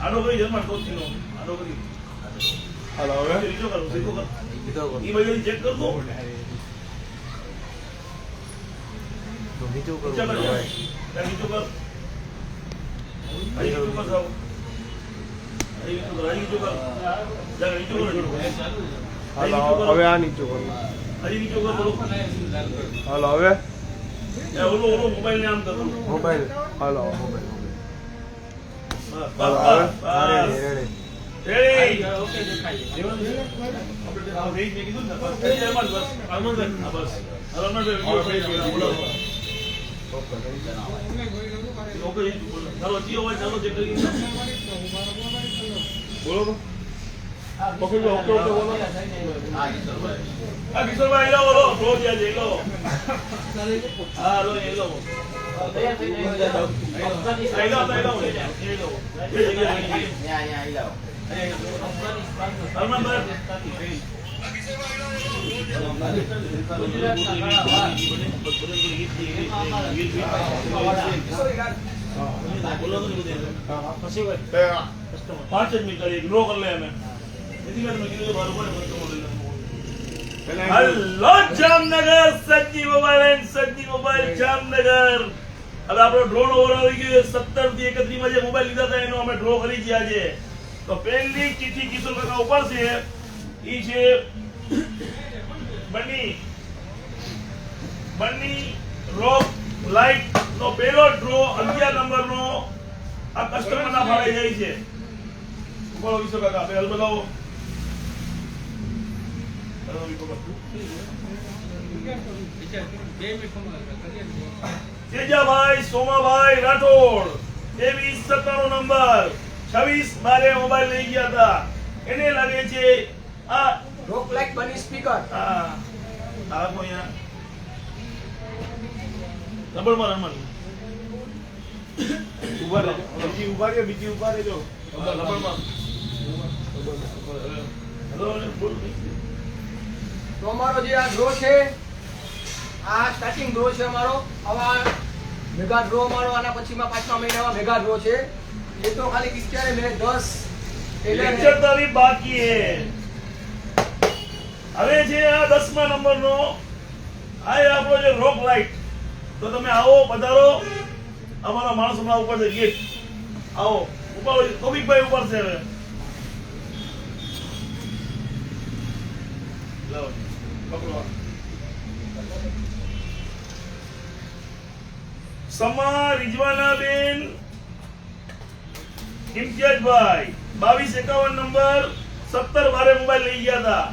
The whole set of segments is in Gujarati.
આનો કઈ જન્મ ટોચીનો આનો કરી હાલો હવે બીજો કરો સીધો કર ઈ ભાઈ ચેક કર દો તો બીજું કરું ચાલો ભાઈ બીજો કર અહીં બીજો કર જાઓ અહીં બીજો કર જા બીજો કર હાલો હવે આ નીચું કરો અહીં બીજો કર બોલો હાલો હવે એ ઓલો મોબાઈલ ને આમ કરો મોબાઈલ હાલો મોબાઈલ હાલો હવે રેડી રેડી ઓકે દેખાય આપણે આ રેન્જ મે કીધું ને બસ એમાં બસ આમન બસ હરમન વિડિયો પ્લે બોલો ઓકે ચાલો જીઓ હોય ચાલો ચેક કરી બોલો તો પકડો ઓકે ઓકે બોલો આ કિશોરભાઈ લો બોલો બ્રો જે જઈ લો હા લો એ લો તૈયાર થઈ જાય આઈ લો હરમન ભાઈ पांच मिनट ड्रॉ कर ले हमें हेलो जामनगर सज्जी मोबाइल जामनगर अब આપણો ડ્રોન ઓવર આવી ગયો 17 થી 31 માં જે મોબાઈલ લીધા હતા એનો અમે ડ્રો કરી છે આજે તો પહેલી ચિઠ્ઠી કિશોર કાકા ઉપર છે ઈ છે બની રોક લાઈટ નો પહેલો ડ્રો 11 નંબર નો આ કસ્ટમર ના ફાળે જાય છે બોલો કિશોર કાકા બે હલ બતાવો તેજાભાઈ સોમાભાઈ રાઠોડ 2397 નંબર 26/12 મોબાઈલ લઈ ગયા હતા એને લાગે છે આ રોક લાઈટ બની સ્પીકર આ કોઈ ડબલ માં રમણ ઉભા રહે જો ડબલ માં તો અમારો જે આ ડ્રો છે આ સ્ટાર્ટિંગ ડ્રો છે અમારો આવા મેગા ડ્રો અમારો આના પછીમાં 5મા મહિનામાં મેગા ડ્રો છે એ તો ખાલી કિસ્સારે મેં 10 લેક્ચર તો અભી બાકી હે હવે જે આ 10મા નંબર નો આ આપણો જે રોક લાઈટ તો તમે આવો પધારો અમારા માણસ હમણાં ઉપર છે ગેટ આવો ઉપર કોબિકભાઈ ઉપર છે હવે લાવો પકડો સમા રિજવાના બેન ઇમ્તિયાઝભાઈ 2251 નંબર 17/12 મોબાઈલ લઈ ગયા હતા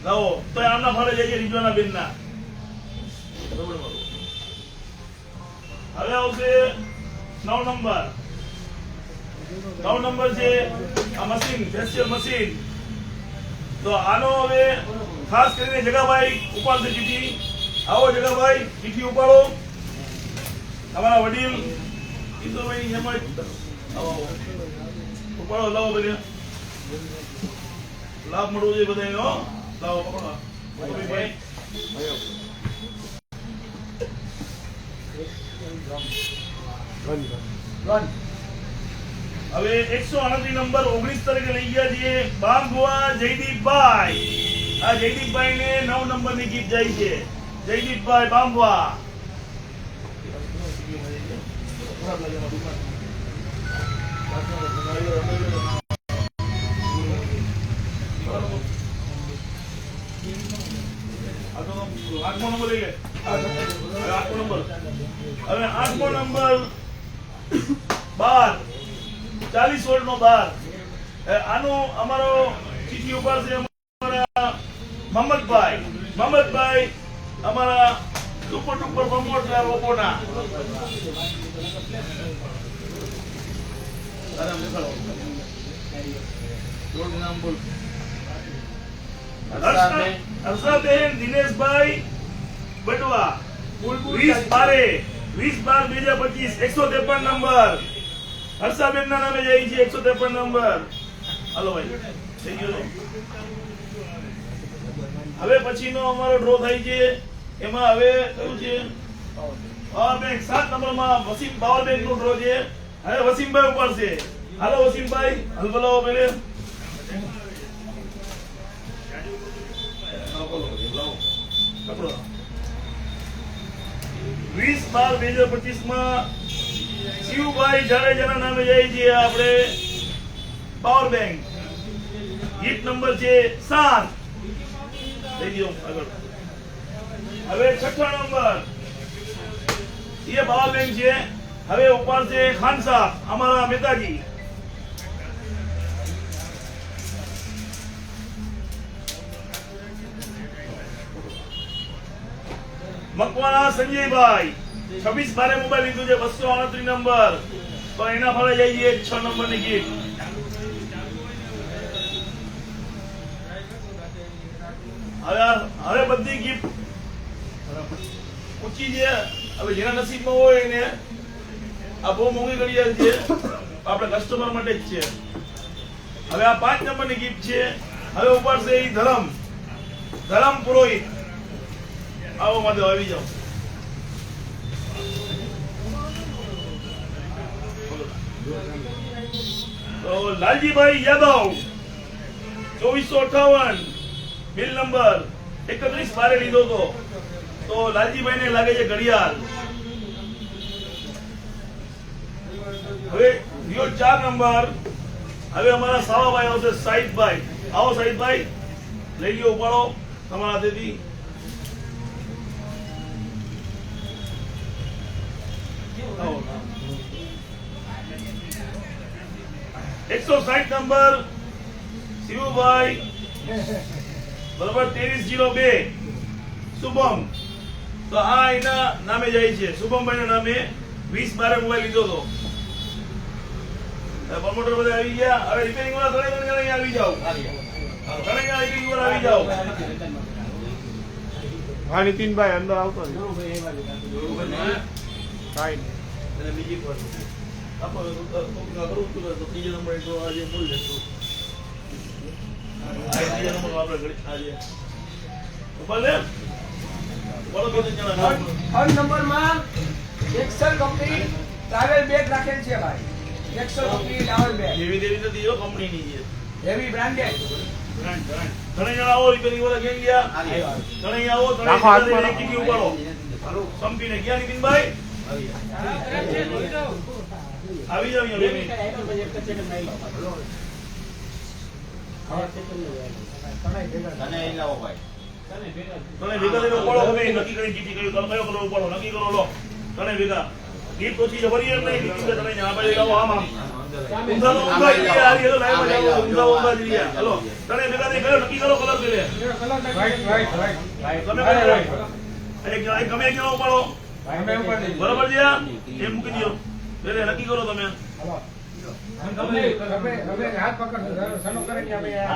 લાવો તો આમના ફાળે જઈએ રિજવાના બેન ના હવે આવશે 9 નંબર છે આ મશીન ફેશિયલ મશીન તો આનો હવે ખાસ કરીને જગાભાઈ ઉપાડશે ચીઠી આવો જગાભાઈ ચીઠી ઉપાડો તમારા વડીલ કિશોરભાઈ જેમ આવો ઉપાડો લાવો બધા લાભ મળવો જોઈએ બધાને હો લાવો પકડો ભાઈ હવે 138 નંબર 19 તારીખે લઈ ગયા છીએ બામગોવા જયદીપભાઈ આ જયદીપભાઈ ને 9 નંબર ની ગીત જાય છે જયદીપભાઈ બામગોવા આઠમો નંબર લઈ લે આઠમો નંબર હવે 8મો નંબર 12 40 વોલ્ટ નો 12 આનો અમારો ચીઠી ઉપર છે અમારા મોહમ્મદભાઈ અમારા સુપર પ્રમોટર લોકોના નામ બોલ હર્ષાબેન દિનેશભાઈ બટવા 20/12/2025 153 નંબર હર્ષાબેન ના નામે જાય છે 153 નંબર હાલો ભાઈ થઈ ગયો હવે પછીનો અમારો ડ્રો થાય છે એમાં હવે કયું છે પાવર બેંક 7 નંબરમાં વસીમ પાવર બેંક નો ડ્રો છે હવે વસીમભાઈ ઉપાડશે. હાલો વસીમભાઈ, હાલ બોલાવો પેલે. પકડો. 20/12/2025 માં શિવભાઈ જાડેજાના નામે જાય છે આપણે પાવર બેંક. ગિફ્ટ નંબર છે 7. લઈ લ્યો આગળ. હવે 6 નંબર ये पावर बैंक છે. હવે ઉપર છે ખાન સાહેબ અમારા મહેતાજી. મકવાણા સંજયભાઈ 26/12 મોબાઈલ લીધું છે 229 નંબર. તો એના ફળે જઈએ 6 નંબરની ગિફ્ટ. હવે બધી ગિફ્ટ ઊંચી છે. હવે જેના નસીબમાં હોય એને આ બહુ મોંઘી ઘડિયાળ છે, આપણે કસ્ટમર માટે જ છે. હવે આ 5 નંબરની ગિફ્ટ છે. હવે ઉપાડશે એ ધરમ પુરોહિત. આવો માધવ, આવી જાઓ. તો લાલજીભાઈ યાદવ 2458 બિલ નંબર 31/12 લીધો હતો. તો લાલજીભાઈ ને લાગે છે ઘડિયાળ. હવે લ્યો 4 નંબર. હવે અમારા સાવાભાઈ આવશે સાહિદભાઈ. આવો સાહિદભાઈ, લઈ લ્યો, ઉપાડો તમારા હાથેથી. આવો. 160 નંબર શિવભાઈ બરાબર 2302 શુભમ. તો આ એના નામે જાય છે. શુભમભાઈ ના નામે 20/12 મોબાઈલ લીધો હતો. પ્રમોટર બધા આવી ગયા. હવે રિપેરિંગ વાળા ઘણા આવી જાઓ. ઘણા રિપેરિંગ વાળા આવી જાઓ. હા નીતિનભાઈ અંદર આવતો કાઈ બીજી પર આપો કરું તો ત્રીજો નંબર તો આજે બોલ લેતો. આ ત્રીજો નંબર આપણે ઘડી આજે ઉપર લે. બોલો બે ત્રણ જણા. 3 નંબરમાં એક્સેલ કંપની ટ્રાવેલ બેગ રાખેલ છે ભાઈ. એક્સેલ કંપની ટ્રાવેલ બેગ દેવી દેવી નથી જો કંપનીની છે. Heavy branded. ઘણા જણા આવો રિપેરિંગ વાળા ક્યાં ગયા? ઘણા આવો. રાખો હાથમાં રાખો. ટીકી ઉપાડો. સંપીને ગયા નીતિનભાઈ? આવી જાવ અહીંયા બે મિનિટ. તને ભેગા થઈને ઉપાડો. હવે નક્કી કરી જીતી કયું કયો કલર ઉપાડો નક્કી કરો. લો તને ભેગા ગીત ઓછી જબરી એમ નહીં. ગીત તને આ બાજુ લાવો. આમ ઊંધા તો ઊંધા જ રહ્યા. હારી હેલો લાઈવ માં જાઓ. ઊંધા જ રહ્યા. હાલો તને ભેગા થઈને કયો નક્કી કરો કલર પેલે. તમે ગમે એક જણો ઉપાડો. બરાબર છે? એ મૂકી દો. પેલે નક્કી કરો તમે.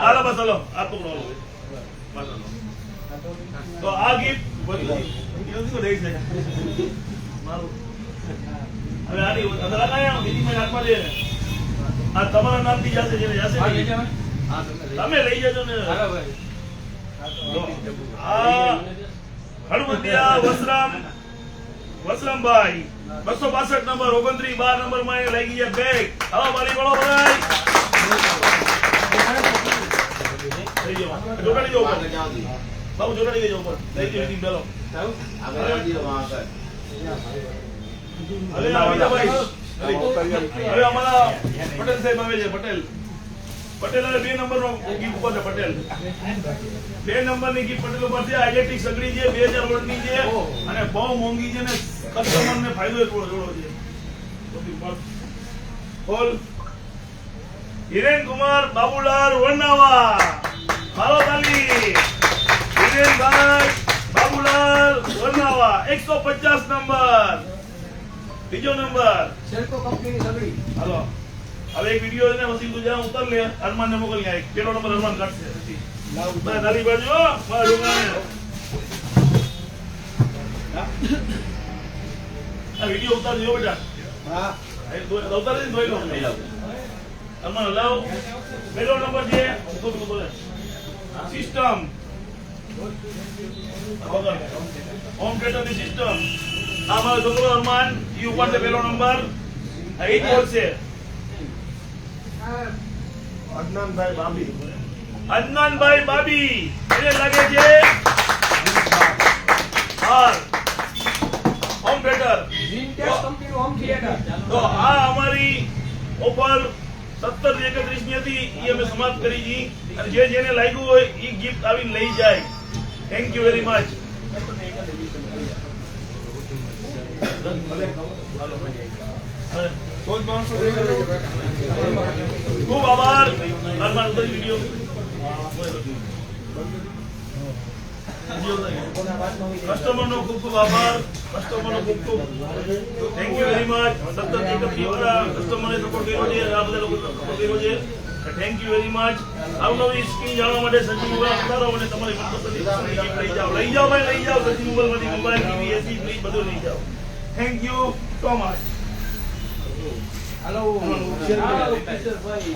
હાલો બસ હાલો. આ પકડો. તો આ ગીફ્ટ મારું હવે આની અંદર આયા બીજી મેં હાથમાં લે. આ તમારા નામથી જશે જેને જશે તમે લઈ જજો ને. આ હળવદિયા વસરામભાઈ 262 નંબર 29/12 નંબર માં લઈ ગયા બેગ. આવો બારી બોલો ભાઈ. લઈ જાઓ. જોડાડી જાઓ ઉપર. બાબુ જોડાડી દેજો ઉપર. લઈ જાઓ ટીમ બેલો. હવે આવી જાઓ ભાઈ. હવે અમારા પટેલ સાહેબ આવે છે. પટેલ હવે 2 નંબર નો ગીફ્ટ ઉપર છે. પટેલ 2 નંબર ની ગીફ્ટ પટેલ ઉપર છે. ઇલેક્ટ્રિક સગડી છે 2000 વોલ્ટ ની છે અને બહુ મોંઘી છે ને કસ્ટમર ને ફાયદો થોડો છે. બોલ હિરેન કુમાર બાબુલાલ વરનાવા. મારો તાલી હિરેનભાઈ બાબુલાલ વરનાવા 150 નંબર. બીજો નંબર સેલ્કો કંપનીની સગડી. હાલો હવે એક વિડિયો ને વસીમ તું જા ઉતર લે. અરમાન ને મોકલી આ પેલો નંબર અરમાન કાઢશે. લાવ તારી બાજુ મારા ડોંગાને આ વિડિયો ઉતારજો બેટા. હા ઉતારી દે. ધોઈ લો. અરમાન લાવ. પેલો નંબર છે તો બોલે સિસ્ટમ હોમ થિયેટર ની સિસ્ટમ. આ મારો છોકરો અરમાન ઈ ઉપર છે પેલો નંબર. હા, એ જ બોલશે. અદનાનભાઈ બાબી અદનાનભાઈ બાબી, એને લાગે છે હાર હોમ થિયેટર. વિન્ટેજ કંપનીનું હોમ થિયેટર. તો આ અમારી ઓફર 17 થી 31 ની હતી, એ અમે સમાપ્ત કરી જી. અને જે જેને લાગ્યું હોય એ ગિફ્ટ આવીને લઈ જાય. Thank you very much. ખૂબ આભાર. અરમાન ઉતરી વિડીયો. કસ્ટમરનો ખૂબ ખૂબ આભાર. કસ્ટમરનો ખૂબ ખૂબ થેન્ક યુ વેરી મચ. 17 વાળા કસ્ટમરને સપોર્ટ કર્યો છે, આ બધા લોકો સપોર્ટ કર્યો છે. Thank you very much. અવનવી સ્કીમ જાણવા માટે સચિન મોબાઈલ પધારો અને તમારી મનપસંદની gift લઈ જાઓ. લઈ જાઓ ભાઈ, લઈ જાઓ. સચિન મોબાઈલમાંથી મોબાઈલ, ટીવી, એસી, ફ્રીજ બધું લઈ જાઓ. Thank you so much. Hello Kishorbhai.